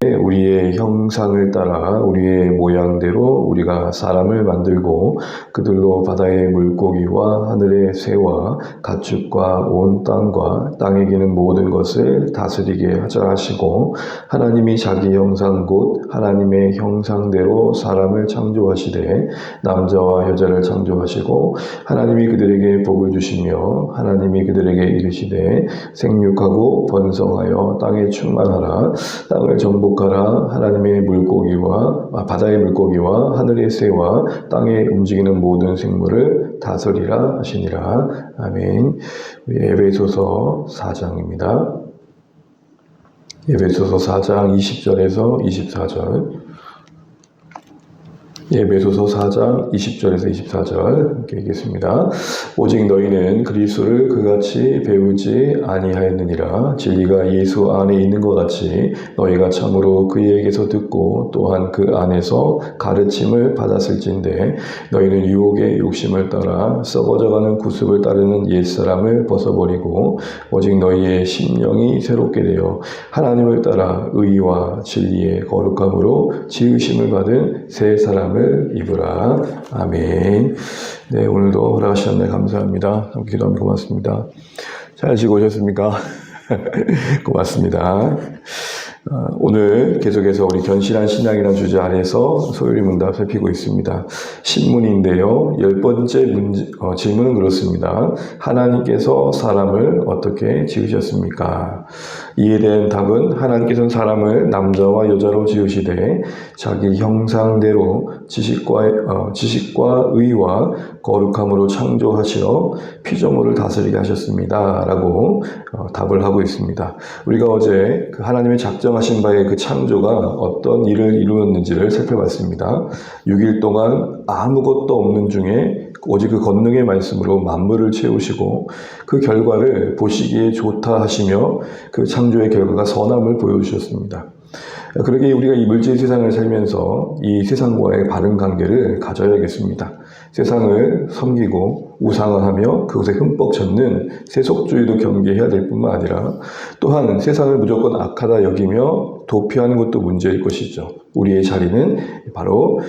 우리의 형상을 따라 우리의 모양대로 우리가 사람을 만들고 그들로 바다의 물고기와 하늘의 새와 가축과 온 땅과 땅에 기는 모든 것을 다스리게 하자 하시고, 하나님이 자기 형상 곧 하나님의 형상대로 사람을 창조하시되 남자와 여자를 창조하시고, 하나님이 그들에게 복을 주시며 하나님이 그들에게 이르시되 생육하고 번성하여 땅에 충만하라. 땅을 정복하라. 하나님의 물고기와 바다의 물고기와 하늘의 새와 땅에 움직이는 모든 생물을 다스리라 하시니라. 아멘. 에베소서 4장입니다. 에베소서 4장 20절에서 24절. 에베소서 4장 20절에서 24절 함께 읽겠습니다. 오직 너희는 그리스도를 그같이 배우지 아니하였느니라. 진리가 예수 안에 있는 것 같이 너희가 참으로 그에게서 듣고 또한 그 안에서 가르침을 받았을진데, 너희는 유혹의 욕심을 따라 썩어져가는 구습을 따르는 옛사람을 벗어버리고 오직 너희의 심령이 새롭게 되어 하나님을 따라 의와 진리의 거룩함으로 지으심을 받은 새 사람을 입으라. 아멘. 네, 오늘도 허락하셨네. 감사합니다. 함께 기도하면 고맙습니다. 잘 지고 오셨습니까? 고맙습니다. 오늘 계속해서 우리 견실한 신앙이라는 주제 아래서 소요리 문답 살피고 있습니다. 신문인데요. 10번째 질문은 그렇습니다. 하나님께서 사람을 어떻게 지으셨습니까? 이에 대한 답은, 하나님께서는 사람을 남자와 여자로 지으시되 자기 형상대로 지식과 의와 거룩함으로 창조하시어 피조물을 다스리게 하셨습니다. 라고 답을 하고 있습니다. 우리가 어제 그 하나님의 작정하신 바의 그 창조가 어떤 일을 이루었는지를 살펴봤습니다. 6일 동안 아무것도 없는 중에 오직 그 권능의 말씀으로 만물을 채우시고 그 결과를 보시기에 좋다 하시며 그 창조의 결과가 선함을 보여주셨습니다. 그러기에 우리가 이 물질 세상을 살면서 이 세상과의 바른 관계를 가져야겠습니다. 세상을 섬기고 우상화하며 그것에 흠뻑 젖는 세속주의도 경계해야 될 뿐만 아니라, 또한 세상을 무조건 악하다 여기며 도피하는 것도 문제일 것이죠. 우리의 자리는 바로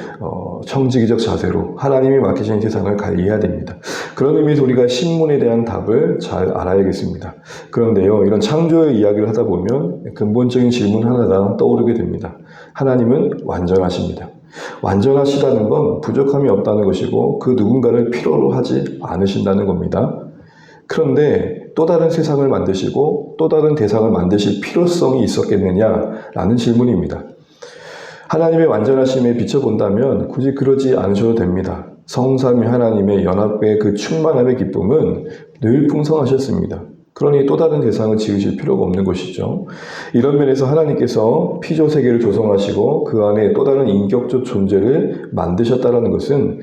청지기적 자세로 하나님이 맡기신 세상을 관리해야 됩니다. 그런 의미에서 우리가 신문에 대한 답을 잘 알아야겠습니다. 그런데요, 이런 창조의 이야기를 하다 보면 근본적인 질문 하나가 떠오르게 됩니다. 하나님은 완전하십니다. 완전하시다는 건 부족함이 없다는 것이고 그 누군가를 필요로 하지 않으신다는 겁니다. 그런데 또 다른 세상을 만드시고 또 다른 대상을 만드실 필요성이 있었겠느냐라는 질문입니다. 하나님의 완전하심에 비춰본다면 굳이 그러지 않으셔도 됩니다. 성삼위 하나님의 연합의 그 충만함의 기쁨은 늘 풍성하셨습니다. 그러니 또 다른 대상을 지으실 필요가 없는 것이죠. 이런 면에서 하나님께서 피조 세계를 조성하시고 그 안에 또 다른 인격적 존재를 만드셨다는 것은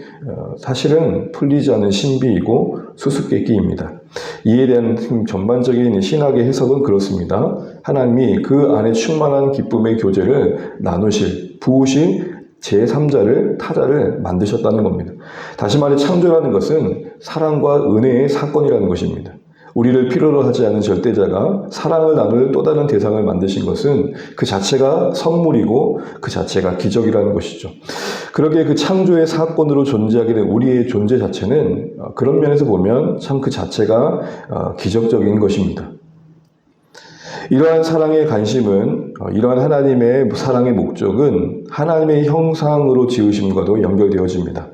사실은 풀리지 않은 신비이고 수수께끼입니다. 이에 대한 전반적인 신학의 해석은 그렇습니다. 하나님이 그 안에 충만한 기쁨의 교제를 나누실, 부으실 제3자를, 타자를 만드셨다는 겁니다. 다시 말해 창조라는 것은 사랑과 은혜의 사건이라는 것입니다. 우리를 필요로 하지 않은 절대자가 사랑을 나눌 또 다른 대상을 만드신 것은 그 자체가 선물이고 그 자체가 기적이라는 것이죠. 그러기에 그 창조의 사건으로 존재하게 된 우리의 존재 자체는 그런 면에서 보면 참 그 자체가 기적적인 것입니다. 이러한 사랑의 관심은, 이러한 하나님의 사랑의 목적은 하나님의 형상으로 지으심과도 연결되어집니다.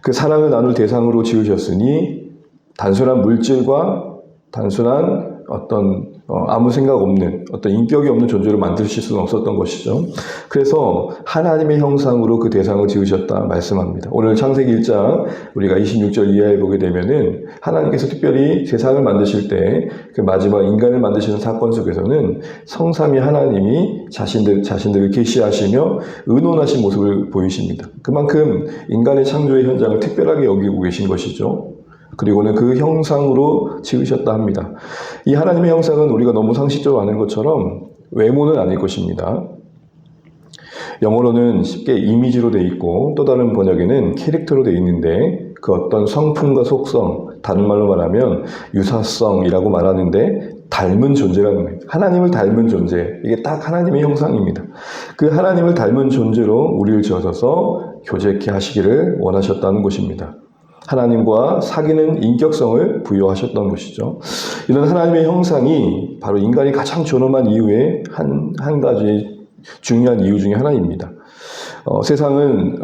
그 사랑을 나눌 대상으로 지으셨으니 단순한 물질과 단순한 어떤 아무 생각 없는 어떤 인격이 없는 존재로 만드실 수는 없었던 것이죠. 그래서 하나님의 형상으로 그 대상을 지으셨다 말씀합니다. 오늘 창세기 1장 우리가 26절 이하에 보게 되면은 하나님께서 특별히 세상을 만드실 때 그 마지막 인간을 만드시는 사건 속에서는 성삼위 하나님이 자신들을 계시하시며 의논하신 모습을 보이십니다. 그만큼 인간의 창조의 현장을 특별하게 여기고 계신 것이죠. 그리고는 그 형상으로 지으셨다 합니다. 이 하나님의 형상은 우리가 너무 상식적으로 아는 것처럼 외모는 아닐 것입니다. 영어로는 쉽게 이미지로 되어 있고 또 다른 번역에는 캐릭터로 되어 있는데, 그 어떤 성품과 속성, 다른 말로 말하면 유사성이라고 말하는데 닮은 존재라는 거예요. 하나님을 닮은 존재. 이게 딱 하나님의 형상입니다. 그 하나님을 닮은 존재로 우리를 지어서 교제케 하시기를 원하셨다는 것입니다. 하나님과 사귀는 인격성을 부여하셨던 것이죠. 이런 하나님의 형상이 바로 인간이 가장 존엄한 이유의 한 가지 중요한 이유 중에 하나입니다. 세상은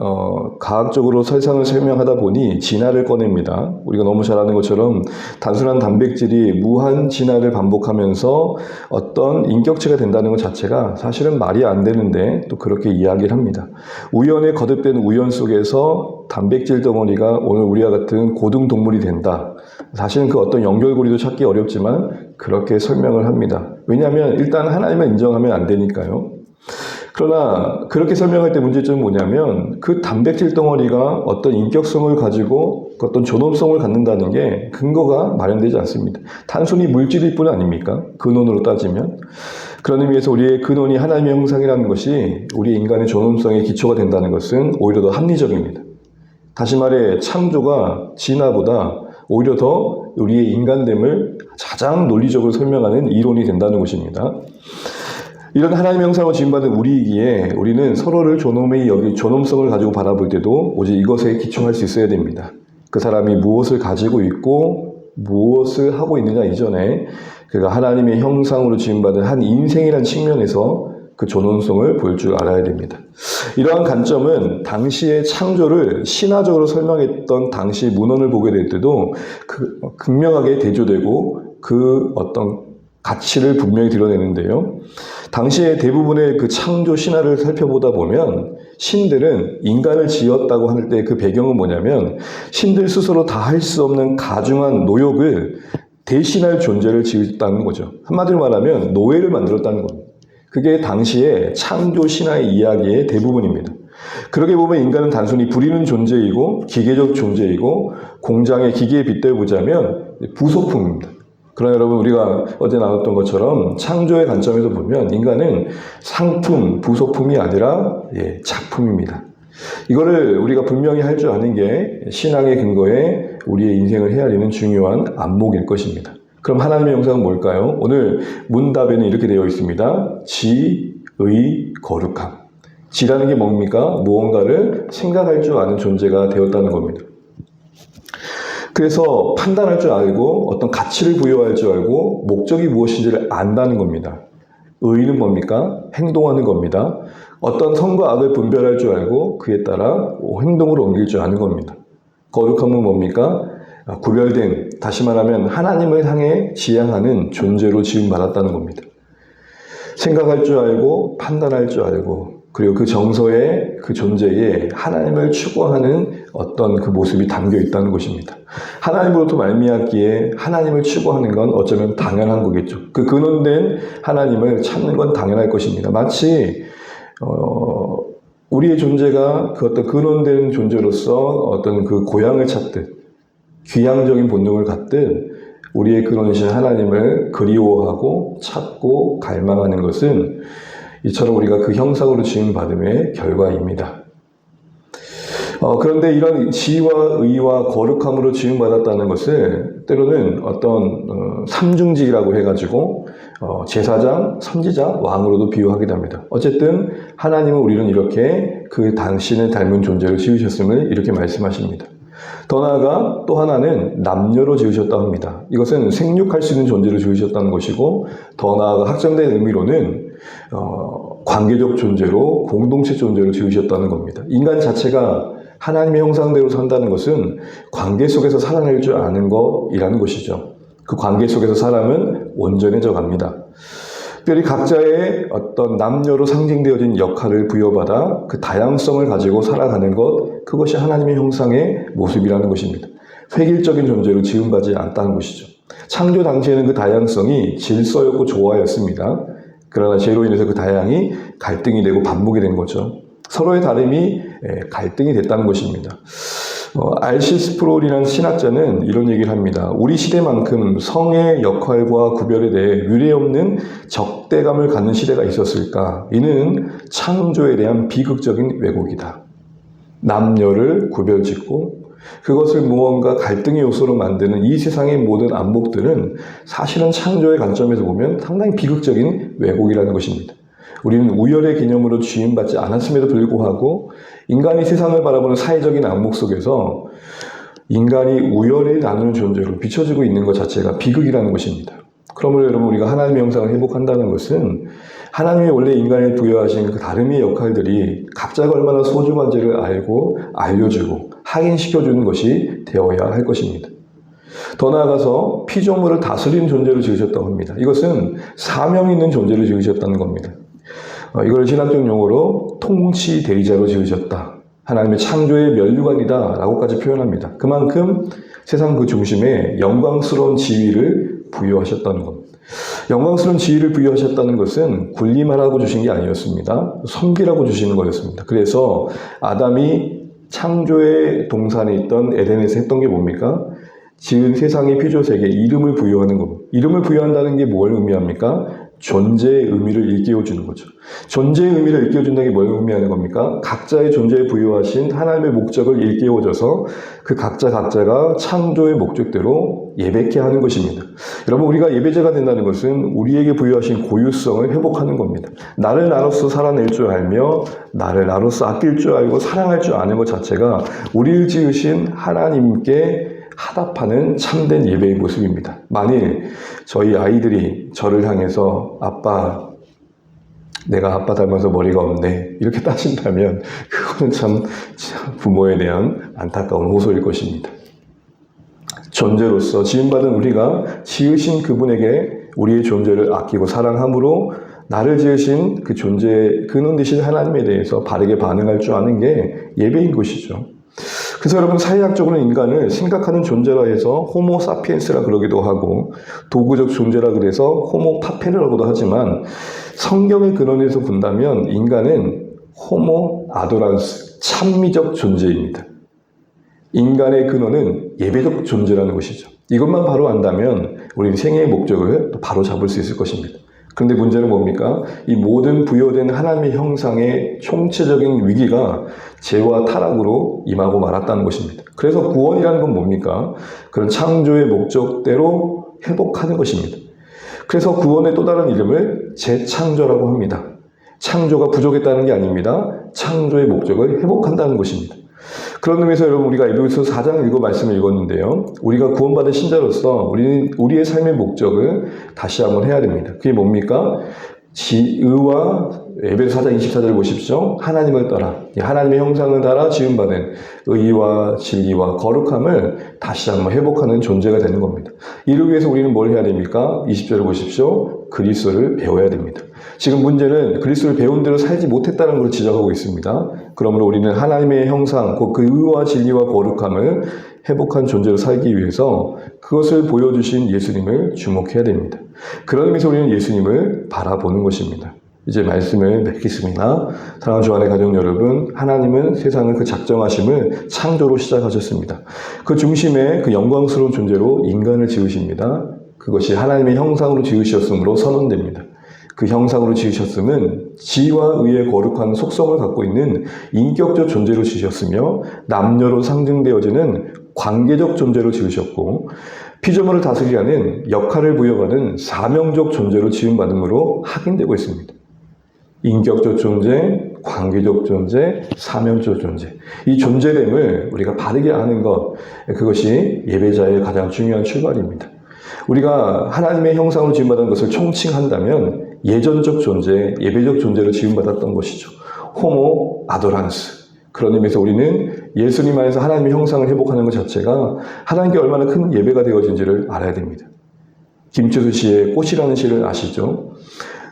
과학적으로 세상을 설명하다 보니 진화를 꺼냅니다. 우리가 너무 잘 아는 것처럼 단순한 단백질이 무한 진화를 반복하면서 어떤 인격체가 된다는 것 자체가 사실은 말이 안 되는데 또 그렇게 이야기를 합니다. 우연에 거듭된 우연 속에서 단백질 덩어리가 오늘 우리와 같은 고등동물이 된다. 사실은 그 어떤 연결고리도 찾기 어렵지만 그렇게 설명을 합니다. 왜냐하면 일단 하나님을 인정하면 안 되니까요. 그러나 그렇게 설명할 때 문제점은 뭐냐면 그 단백질 덩어리가 어떤 인격성을 가지고 어떤 존엄성을 갖는다는 게 근거가 마련되지 않습니다. 단순히 물질일 뿐 아닙니까? 근원으로 따지면. 그런 의미에서 우리의 근원이 하나님의 형상이라는 것이 우리 인간의 존엄성의 기초가 된다는 것은 오히려 더 합리적입니다. 다시 말해 창조가 진화보다 오히려 더 우리의 인간됨을 가장 논리적으로 설명하는 이론이 된다는 것입니다. 이런 하나님의 형상으로 지음받은 우리이기에 우리는 서로를 존엄성을 가지고 바라볼 때도 오직 이것에 기초할 수 있어야 됩니다. 그 사람이 무엇을 가지고 있고 무엇을 하고 있느냐 이전에 그가 하나님의 형상으로 지음받은 한 인생이라는 측면에서 그 존엄성을 볼 줄 알아야 됩니다. 이러한 관점은 당시의 창조를 신화적으로 설명했던 당시 문헌을 보게 될 때도 극명하게 대조되고 그 어떤 가치를 분명히 드러내는데요. 당시에 대부분의 그 창조 신화를 살펴보다 보면 신들은 인간을 지었다고 할 때 그 배경은 뭐냐면 신들 스스로 다 할 수 없는 가중한 노역을 대신할 존재를 지었다는 거죠. 한마디로 말하면 노예를 만들었다는 겁니다. 그게 당시에 창조 신화의 이야기의 대부분입니다. 그렇게 보면 인간은 단순히 부리는 존재이고 기계적 존재이고 공장의 기계에 빗대어 보자면 부속품입니다. 그러나 여러분 우리가 어제 나눴던 것처럼 창조의 관점에서 보면 인간은 상품, 부속품이 아니라 작품입니다. 이거를 우리가 분명히 할 줄 아는 게 신앙의 근거에 우리의 인생을 헤아리는 중요한 안목일 것입니다. 그럼 하나님의 형상은 뭘까요? 오늘 문답에는 이렇게 되어 있습니다. 지, 의, 거룩함. 지라는 게 뭡니까? 무언가를 생각할 줄 아는 존재가 되었다는 겁니다. 그래서 판단할 줄 알고 어떤 가치를 부여할 줄 알고 목적이 무엇인지를 안다는 겁니다. 의는 뭡니까? 행동하는 겁니다. 어떤 선과 악을 분별할 줄 알고 그에 따라 행동으로 옮길 줄 아는 겁니다. 거룩함은 뭡니까? 구별된, 다시 말하면 하나님을 향해 지향하는 존재로 지음받았다는 겁니다. 생각할 줄 알고 판단할 줄 알고 그리고 그 정서에 그 존재에 하나님을 추구하는 어떤 그 모습이 담겨 있다는 것입니다. 하나님으로부터 말미암기에 하나님을 추구하는 건 어쩌면 당연한 거겠죠. 그 근원된 하나님을 찾는 건 당연할 것입니다. 마치 우리의 존재가 그 어떤 근원된 존재로서 어떤 그 고향을 찾듯 귀향적인 본능을 갖듯 우리의 근원이신 하나님을 그리워하고 찾고 갈망하는 것은 이처럼 우리가 그 형상으로 지음받음의 결과입니다. 그런데 이런 지와 의와 거룩함으로 지음받았다는 것을 때로는 어떤 삼중직이라고 해가지고 제사장, 선지자, 왕으로도 비유하기도 합니다. 어쨌든 하나님은 우리는 이렇게 그 당신을 닮은 존재를 지으셨음을 이렇게 말씀하십니다. 더 나아가 또 하나는 남녀로 지으셨다고 합니다. 이것은 생육할 수 있는 존재로 지으셨다는 것이고 더 나아가 확장된 의미로는 관계적 존재로 공동체 존재로 지으셨다는 겁니다. 인간 자체가 하나님의 형상대로 산다는 것은 관계 속에서 살아낼 줄 아는 것이라는 것이죠. 그 관계 속에서 사람은 온전해져 갑니다. 특별히 각자의 어떤 남녀로 상징되어진 역할을 부여받아 그 다양성을 가지고 살아가는 것, 그것이 하나님의 형상의 모습이라는 것입니다. 획일적인 존재로 지음받지 않다는 것이죠. 창조 당시에는 그 다양성이 질서였고 조화였습니다. 그러나 죄로 인해서 그 다양이 갈등이 되고 반목이 된 거죠. 서로의 다름이 갈등이 됐다는 것입니다. R.C. 스프롤이라는 신학자는 이런 얘기를 합니다. 우리 시대만큼 성의 역할과 구별에 대해 유례없는 적대감을 갖는 시대가 있었을까? 이는 창조에 대한 비극적인 왜곡이다. 남녀를 구별짓고 그것을 무언가 갈등의 요소로 만드는 이 세상의 모든 안목들은 사실은 창조의 관점에서 보면 상당히 비극적인 왜곡이라는 것입니다. 우리는 우열의 개념으로 지음받지 않았음에도 불구하고 인간이 세상을 바라보는 사회적인 안목 속에서 인간이 우열에 나누는 존재로 비춰지고 있는 것 자체가 비극이라는 것입니다. 그러므로 여러분, 우리가 하나님의 형상을 회복한다는 것은 하나님이 원래 인간에 부여하신 그 다름의 역할들이 각자가 얼마나 소중한지를 알고 알려주고 확인시켜주는 것이 되어야 할 것입니다. 더 나아가서 피조물을 다스리는 존재로 지으셨다고 합니다. 이것은 사명 있는 존재로 지으셨다는 겁니다. 이걸 신학적 용어로 통치 대리자로 지으셨다. 하나님의 창조의 면류관이다 라고까지 표현합니다. 그만큼 세상 그 중심에 영광스러운 지위를 부여하셨다는 겁니다. 영광스러운 지위를 부여하셨다는 것은 군림하라고 주신 게 아니었습니다. 섬기라고 주시는 거였습니다. 그래서 아담이 창조의 동산에 있던 에덴에서 했던 게 뭡니까? 지은 세상의 피조세계에 이름을 부여하는 겁니다. 이름을 부여한다는 게 뭘 의미합니까? 존재의 의미를 일깨워주는 거죠. 존재의 의미를 일깨워준다는 게 뭘 의미하는 겁니까? 각자의 존재에 부여하신 하나님의 목적을 일깨워줘서 그 각자가 창조의 목적대로 예배케 하는 것입니다. 여러분, 우리가 예배자가 된다는 것은 우리에게 부여하신 고유성을 회복하는 겁니다. 나를 나로서 살아낼 줄 알며 나를 나로서 아낄 줄 알고 사랑할 줄 아는 것 자체가 우리를 지으신 하나님께 하답하는 참된 예배의 모습입니다. 만일 저희 아이들이 저를 향해서 아빠, 내가 아빠 닮아서 머리가 없네 이렇게 따진다면 그거는 참 부모에 대한 안타까운 호소일 것입니다. 존재로서 지음받은 우리가 지으신 그분에게 우리의 존재를 아끼고 사랑함으로 나를 지으신 그 존재의 근원 되신 하나님에 대해서 바르게 반응할 줄 아는 게 예배인 것이죠. 그래서 여러분, 사회학적으로는 인간을 생각하는 존재라 해서 호모 사피엔스라 그러기도 하고 도구적 존재라 그래서 호모 파페르라고도 하지만 성경의 근원에서 본다면 인간은 호모 아도란스, 찬미적 존재입니다. 인간의 근원은 예배적 존재라는 것이죠. 이것만 바로 안다면 우리 생애의 목적을 바로 잡을 수 있을 것입니다. 그런데 문제는 뭡니까? 이 모든 부여된 하나님의 형상의 총체적인 위기가 죄와 타락으로 임하고 말았다는 것입니다. 그래서 구원이라는 건 뭡니까? 그런 창조의 목적대로 회복하는 것입니다. 그래서 구원의 또 다른 이름을 재창조라고 합니다. 창조가 부족했다는 게 아닙니다. 창조의 목적을 회복한다는 것입니다. 그런 의미에서 여러분, 우리가 에베소서 4장 말씀을 읽었는데요. 우리가 구원받은 신자로서 우리의 삶의 목적을 다시 한번 해야 됩니다. 그게 뭡니까? 의와 에베소 4장 24절을 보십시오. 하나님을 따라, 하나님의 형상을 따라 지음받은 의와 진리와 거룩함을 다시 한번 회복하는 존재가 되는 겁니다. 이를 위해서 우리는 뭘 해야 됩니까? 20절을 보십시오. 그리스도를 배워야 됩니다. 지금 문제는 그리스도를 배운 대로 살지 못했다는 걸 지적하고 있습니다. 그러므로 우리는 하나님의 형상, 곧 그 의와 진리와 거룩함을 회복한 존재로 살기 위해서 그것을 보여주신 예수님을 주목해야 됩니다. 그런 의미에서 우리는 예수님을 바라보는 것입니다. 이제 말씀을 맺겠습니다. 사랑하는 주 안의 가족 여러분, 하나님은 세상을 그 작정하심을 창조로 시작하셨습니다. 그 중심에 그 영광스러운 존재로 인간을 지으십니다. 그것이 하나님의 형상으로 지으셨으므로 선언됩니다. 그 형상으로 지으셨음은 지와 의의 거룩한 속성을 갖고 있는 인격적 존재로 지으셨으며 남녀로 상징되어지는 관계적 존재로 지으셨고 피조물을 다스리라는 역할을 부여받은 사명적 존재로 지음받음으로 확인되고 있습니다. 인격적 존재, 관계적 존재, 사명적 존재. 이 존재됨을 우리가 바르게 아는 것, 그것이 예배자의 가장 중요한 출발입니다. 우리가 하나님의 형상으로 지음받은 것을 총칭한다면 예전적 존재, 예배적 존재로 지음받았던 것이죠. 호모 아도란스. 그런 의미에서 우리는 예수님 안에서 하나님의 형상을 회복하는 것 자체가 하나님께 얼마나 큰 예배가 되어진지를 알아야 됩니다. 김철수 씨의 꽃이라는 시를 아시죠?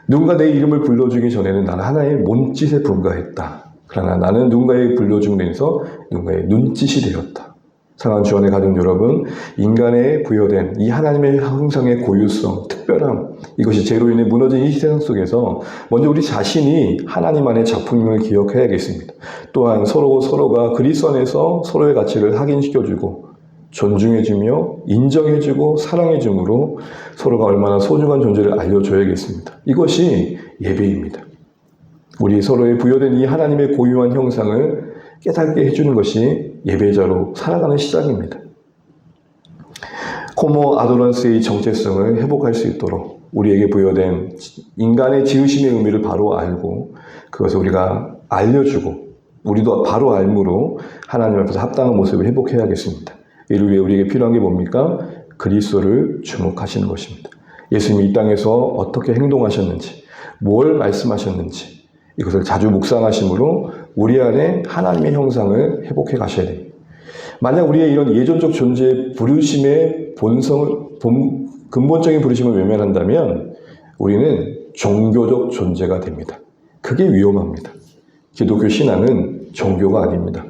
누군가 내 이름을 불러주기 전에는 나는 하나의 몸짓에 불과했다. 그러나 나는 누군가의 불러줌에서 누군가의 눈짓이 되었다. 사랑하는 주 안의 가족 여러분, 인간에 부여된 이 하나님의 형상의 고유성, 특별함, 이것이 죄로 인해 무너진 이 세상 속에서 먼저 우리 자신이 하나님 안의 작품임을 기억해야겠습니다. 또한 서로가 그리스도 안에서 서로의 가치를 확인시켜주고 존중해주며 인정해주고 사랑해줌으로 서로가 얼마나 소중한 존재를 알려줘야겠습니다. 이것이 예배입니다. 우리 서로의 부여된 이 하나님의 고유한 형상을 깨닫게 해주는 것이 예배자로 살아가는 시작입니다. 호모 아도란스의 정체성을 회복할 수 있도록 우리에게 부여된 인간의 지으심의 의미를 바로 알고 그것을 우리가 알려주고 우리도 바로 알므로 하나님 앞에서 합당한 모습을 회복해야겠습니다. 이를 위해 우리에게 필요한 게 뭡니까? 그리스도를 주목하시는 것입니다. 예수님이 이 땅에서 어떻게 행동하셨는지, 뭘 말씀하셨는지 이것을 자주 묵상하심으로 우리 안에 하나님의 형상을 회복해 가셔야 됩니다. 만약 우리의 이런 예전적 존재의 부르심의 근본적인 부르심을 외면한다면 우리는 종교적 존재가 됩니다. 그게 위험합니다. 기독교 신앙은 종교가 아닙니다.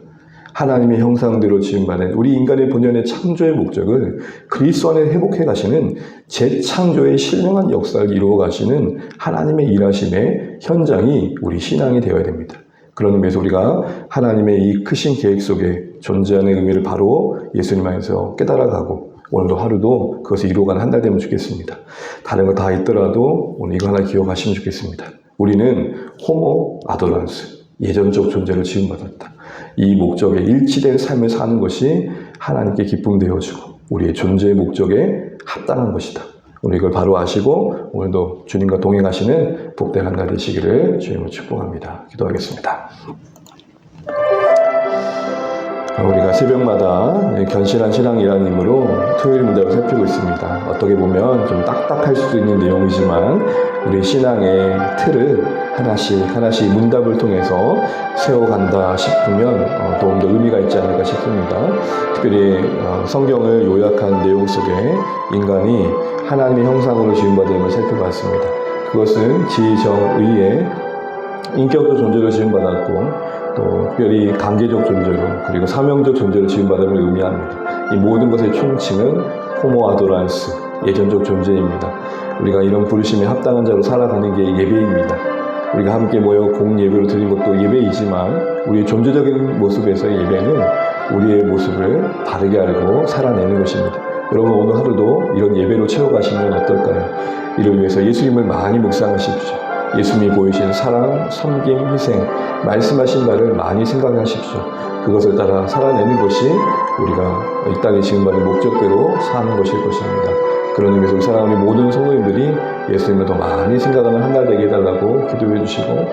하나님의 형상대로 지음받은 우리 인간의 본연의 창조의 목적을 그리스도 안에 회복해 가시는 재창조의 신령한 역사를 이루어 가시는 하나님의 일하심의 현장이 우리 신앙이 되어야 됩니다. 그런 의미에서 우리가 하나님의 이 크신 계획 속에 존재하는 의미를 바로 예수님 안에서 깨달아가고 오늘도 하루도 그것을 이루어가는 한 달 되면 좋겠습니다. 다른 거 다 있더라도 오늘 이거 하나 기억하시면 좋겠습니다. 우리는 호모 아도란스, 예전적 존재로 지음받았다. 이 목적에 일치된 삶을 사는 것이 하나님께 기쁨 되어주고 우리의 존재의 목적에 합당한 것이다. 오늘 이걸 바로 아시고 오늘도 주님과 동행하시는 복된 한 달 되시기를 주님으로 축복합니다. 기도하겠습니다. 우리가 새벽마다 견실한 신앙이라는 이름으로 토요일 문답을 살피고 있습니다. 어떻게 보면 좀 딱딱할 수도 있는 내용이지만 우리 신앙의 틀을 하나씩 문답을 통해서 세워간다 싶으면 더욱 더 의미가 있지 않을까 싶습니다. 특별히 성경을 요약한 내용 속에 인간이 하나님의 형상으로 지음받음을 살펴봤습니다. 그것은 지, 정, 의의 인격적 존재로 지음받았고 또 특별히 관계적 존재로 그리고 사명적 존재로 지음받음을 의미합니다. 이 모든 것의 총칭은 호모 아도란스, 예전적 존재입니다. 우리가 이런 부르심에 합당한 자로 살아가는 게 예배입니다. 우리가 함께 모여 공예배로 드린 것도 예배이지만 우리의 존재적인 모습에서의 예배는 우리의 모습을 바르게 알고 살아내는 것입니다. 여러분 오늘 하루도 이런 예배로 채워가시면 어떨까요? 이를 위해서 예수님을 많이 묵상하십시오. 예수님이 보이신 사랑, 섬김, 희생, 말씀하신 말을 많이 생각하십시오. 그것을 따라 살아내는 것이 우리가 이 땅에 지금 받은 목적대로 사는 것일 것입니다. 그런 의미에서 사랑하는 모든 성도님들이 예수님을 더 많이 생각하는 한 달 되게 해달라고 기도해 주시고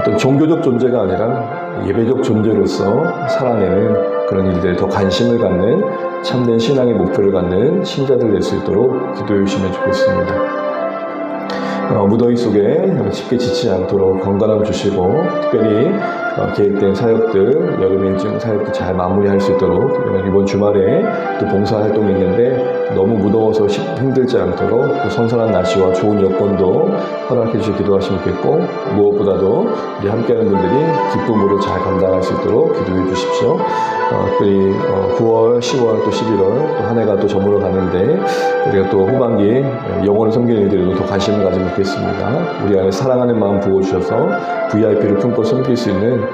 어떤 종교적 존재가 아니라 예배적 존재로서 살아내는 그런 일들에 더 관심을 갖는 참된 신앙의 목표를 갖는 신자들 될 수 있도록 기도해 주시면 좋겠습니다. 무더위 속에 쉽게 지치지 않도록 건강함 주시고 특별히 계획된 사역들, 여름 일정 사역들 잘 마무리할 수 있도록 이번 주말에 또 봉사활동이 있는데 너무 무더워서 힘들지 않도록 또 선선한 날씨와 좋은 여건도 허락해 주시기 기도하시면 좋겠고 무엇보다도 우리 함께하는 분들이 기쁨으로 잘 감당할 수 있도록 기도해 주십시오. 특별히 9월, 10월 또 11월 또 한 해가 또 저물어 가는데 우리가 또 후반기에 영혼을 섬기는 일들에도 더 관심을 가지면 좋겠습니다. 우리 안에 사랑하는 마음 부어주셔서 VIP를 품고 섬길 수 있는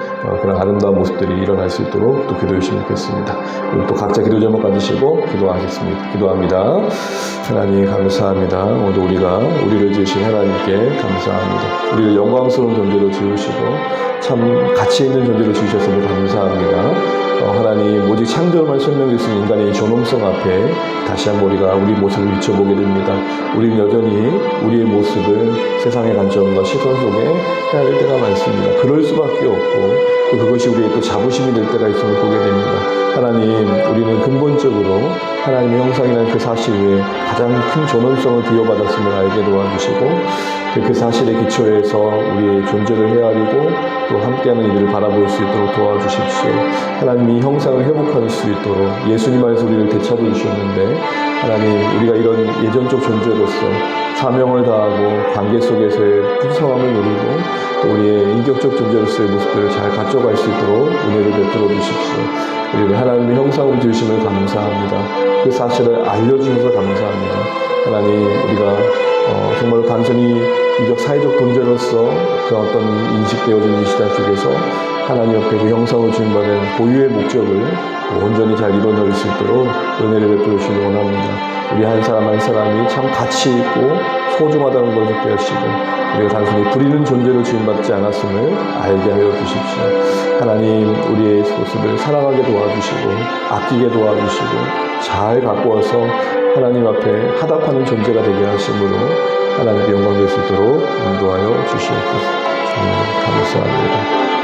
그런 아름다운 모습들이 일어날 수 있도록 또 기도해 주시면 좋겠습니다. 오늘 또 각자 기도 제목 가지시고 기도하겠습니다. 기도합니다. 하나님 감사합니다. 오늘도 우리가 우리를 지으신 하나님께 감사합니다. 우리를 영광스러운 존재로 지으시고 참 가치 있는 존재로 지으셨음을 감사합니다. 하나님 오직 창조만 설명할 수 있는 인간의 존엄성 앞에 다시 한번 우리가 우리 모습을 비춰보게 됩니다. 우리는 여전히 우리의 모습을 세상의 관점과 시선 속에 해야 될 때가 많습니다. 그럴 수밖에 없고 또 그것이 우리의 또 자부심이 될 때가 있음을 보게 됩니다. 하나님 우리는 근본적으로 하나님의 형상이라는 그 사실 외에 가장 큰 존엄성을 부여받았음을 알게 도와주시고 그 사실의 기초에서 우리의 존재를 헤아리고 또 함께하는 이들을 바라볼 수 있도록 도와주십시오. 하나님이 형상을 회복할 수 있도록 예수님 안에서 우리를 되찾아 주셨는데 하나님 우리가 이런 예전적 존재로서 사명을 다하고 관계 속에서의 풍성함을 누리고 또 우리의 인격적 존재로서의 모습들을 잘 갖춰갈 수 있도록 은혜를 베풀어 주십시오. 우리를 하나님의 형상으로 지으심을 감사합니다. 그 사실을 알려주셔서 감사합니다. 하나님 우리가 정말 단순히 이적 사회적 존재로서 그 어떤 인식되어진 이 시대 속에서 하나님 옆에 그 형상을 주임받은 고유의 목적을 온전히 잘 이뤄낼 수 있도록 은혜를 베풀어 주시기 원합니다. 우리 한 사람 한 사람이 참 가치 있고 소중하다는 걸 느끼게 하시고 우리가 단순히 부리는 존재로 지음받지 않았음을 알게 하여 주십시오. 하나님, 우리의 모습을 사랑하게 도와주시고 아끼게 도와주시고 잘 갖고 와서 하나님 앞에 화답하는 존재가 되게 하심으로 하나님께 영광 될 수 있도록 인도하여 주시옵소서. 주님 감사합니다.